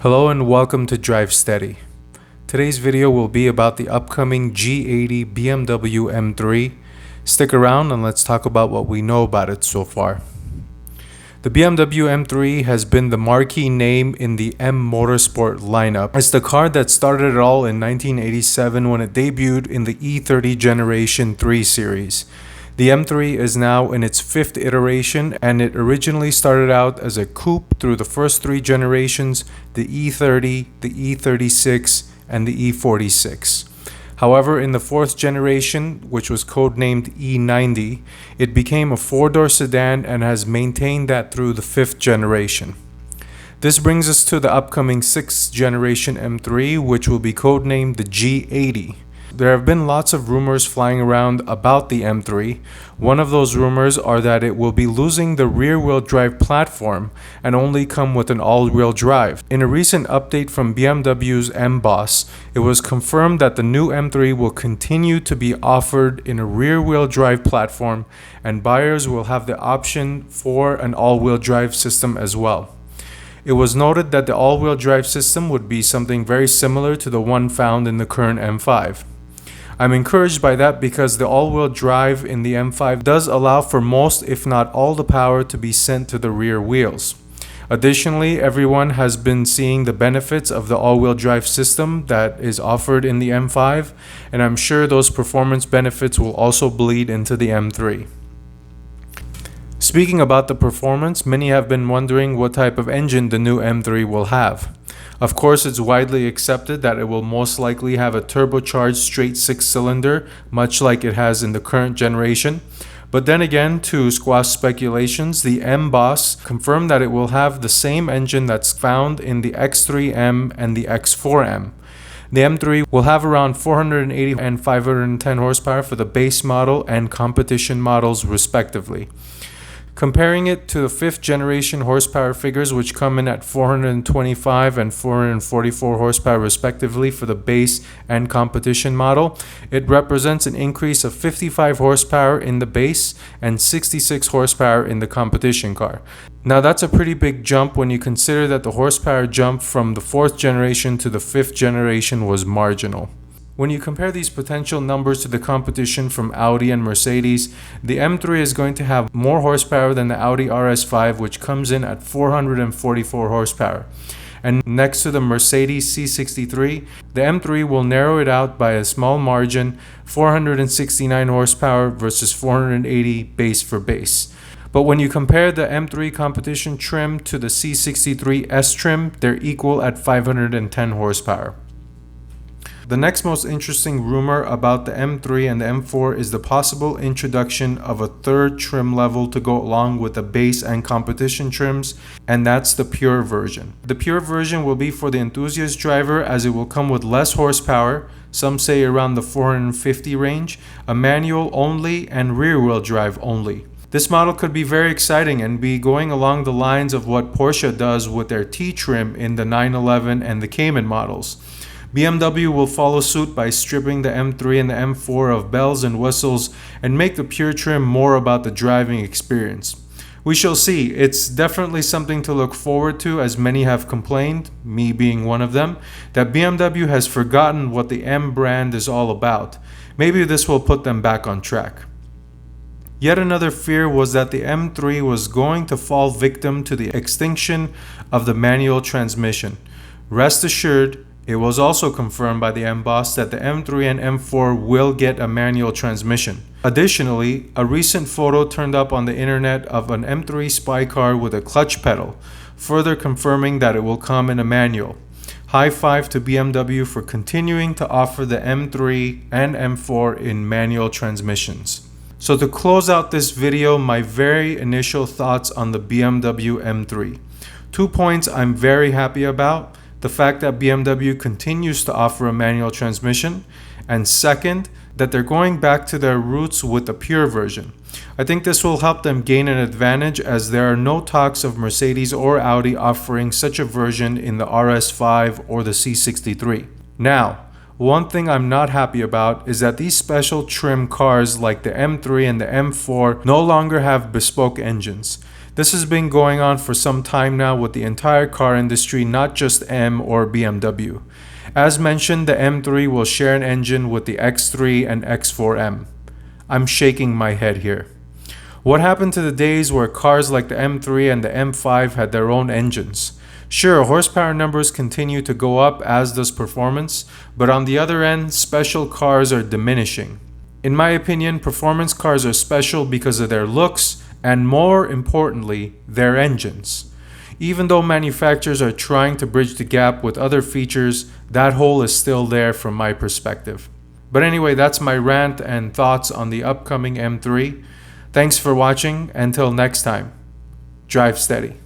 Hello and welcome to Drive Steady. Today's video will be about the upcoming G80 BMW M3. Stick around and let's talk about what we know about it so far. The BMW M3 has been the marquee name in the M Motorsport lineup. It's the car that started it all in 1987 when it debuted in the E30 Generation 3 series. The M3 is now in its fifth iteration, and it originally started out as a coupe through the first three generations, the E30, the E36, and the E46. However, in the fourth generation, which was codenamed E90, it became a four-door sedan and has maintained that through the fifth generation. This brings us to the upcoming sixth generation M3, which will be codenamed the G80. There have been lots of rumors flying around about the M3. One of those rumors are that it will be losing the rear-wheel drive platform and only come with an all-wheel drive. In a recent update from BMW's M-Boss, it was confirmed that the new M3 will continue to be offered in a rear-wheel drive platform, and buyers will have the option for an all-wheel drive system as well. It was noted that the all-wheel drive system would be something very similar to the one found in the current M5. I'm encouraged by that because the all-wheel drive in the M5 does allow for most, if not all, the power to be sent to the rear wheels. Additionally, everyone has been seeing the benefits of the all-wheel drive system that is offered in the M5, and I'm sure those performance benefits will also bleed into the M3. Speaking about the performance, many have been wondering what type of engine the new M3 will have. Of course, it's widely accepted that it will most likely have a turbocharged straight six-cylinder, much like it has in the current generation. But then again, to squash speculations, the M-Boss confirmed that it will have the same engine that's found in the X3M and the X4M. The M3 will have around 480 and 510 horsepower for the base model and competition models respectively. Comparing it to the fifth generation horsepower figures, which come in at 425 and 444 horsepower respectively for the base and competition model, it represents an increase of 55 horsepower in the base and 66 horsepower in the competition car. Now that's a pretty big jump when you consider that the horsepower jump from the fourth generation to the fifth generation was marginal. When you compare these potential numbers to the competition from Audi and Mercedes, the M3 is going to have more horsepower than the Audi RS5, which comes in at 444 horsepower. And next to the Mercedes C63, the M3 will narrow it out by a small margin, 469 horsepower versus 480 base for base. But when you compare the M3 competition trim to the C63 S trim, they're equal at 510 horsepower. The next most interesting rumor about the M3 and the M4 is the possible introduction of a third trim level to go along with the base and competition trims, and that's the pure version. The pure version will be for the enthusiast driver, as it will come with less horsepower, some say around the 450 range, a manual only and rear-wheel drive only. This model could be very exciting and be going along the lines of what Porsche does with their T-trim in the 911 and the Cayman models. BMW will follow suit by stripping the M3 and the M4 of bells and whistles and make the pure trim more about the driving experience. We shall see. It's definitely something to look forward to, as many have complained, me being one of them, that BMW has forgotten what the M brand is all about. Maybe this will put them back on track. Yet another fear was that the M3 was going to fall victim to the extinction of the manual transmission. Rest assured, it was also confirmed by the M-Boss that the M3 and M4 will get a manual transmission. Additionally, a recent photo turned up on the internet of an M3 spy car with a clutch pedal, further confirming that it will come in a manual. High five to BMW for continuing to offer the M3 and M4 in manual transmissions. So to close out this video, my very initial thoughts on the BMW M3. 2 points I'm very happy about. The fact that BMW continues to offer a manual transmission, and second, that they're going back to their roots with the pure version. I think this will help them gain an advantage, as there are no talks of Mercedes or Audi offering such a version in the RS5 or the C63. Now, one thing I'm not happy about is that these special trim cars like the M3 and the M4 no longer have bespoke engines. This has been going on for some time now with the entire car industry, not just M or BMW. As mentioned, the M3 will share an engine with the X3 and X4M. I'm shaking my head here. What happened to the days where cars like the M3 and the M5 had their own engines? Sure, horsepower numbers continue to go up, as does performance, but on the other end, special cars are diminishing. In my opinion, performance cars are special because of their looks and, more importantly, their engines. Even though manufacturers are trying to bridge the gap with other features, that hole is still there from my perspective. But anyway, that's my rant and thoughts on the upcoming M3. Thanks for watching. Until next time, drive steady.